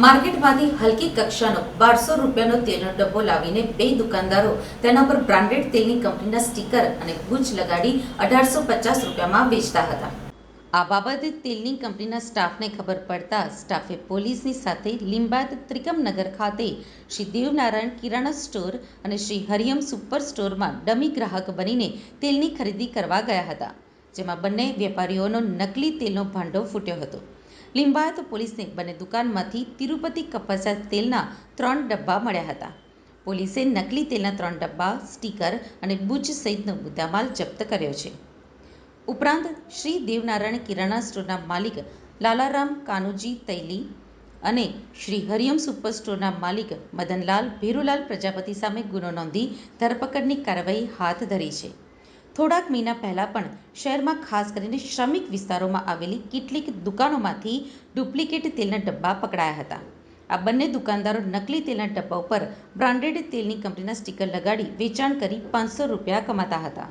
માર્કેટમાંથી હલકી કક્ષાનો 1200 રૂપિયાનો તેલનો ડબ્બો લાવીને બે દુકાનદારો તેના પર બ્રાન્ડેડ તેલની કંપનીના સ્ટીકર અને બુચ લગાડી 1850 રૂપિયામાં વેચતા હતા। આ બાબતે તેલની કંપનીના સ્ટાફને ખબર પડતા સ્ટાફે પોલીસની સાથે લીંબાયત ત્રિકમનગર ખાતે શ્રી દેવનારાયણ કિરાણા સ્ટોર અને શ્રી હરિયમ સુપર સ્ટોરમાં ડમી ગ્રાહક બનીને તેલની ખરીદી કરવા ગયા હતા, જેમાં બંને વેપારીઓનો નકલી તેલનો ભાંડો ફૂટ્યો હતો। લીંબાયત પોલીસને બંને દુકાનમાંથી તિરુપતિ કપાસા તેલના 3 ડબ્બા મળ્યા હતા। પોલીસે નકલી તેલના 3 ડબ્બા, સ્ટીકર અને બુચ સહિતનો મુદ્દામાલ જપ્ત કર્યો છે। ઉપરાંત શ્રી દેવનારાયણ કિરાણા સ્ટોરના માલિક લાલારામ કાનુજી તૈલી અને શ્રી હરિયમ સુપર સ્ટોરના માલિક મદનલાલ ભેરુલાલ પ્રજાપતિ સામે ગુનો નોંધી ધરપકડની કાર્યવાહી હાથ ધરી છે। થોડાક મહિના પહેલા પણ શહેરમાં ખાસ કરીને શ્રમિક વિસ્તારોમાં આવેલી કેટલીક દુકાનોમાંથી ડુપ્લિકેટ તેલના ડબ્બા પકડાયા હતા। આ બંને દુકાનદારો નકલી તેલના ડબ્બા ઉપર બ્રાન્ડેડ તેલની કંપનીના સ્ટીકર લગાડી વેચાણ કરી 500 રૂપિયા કમાતા હતા।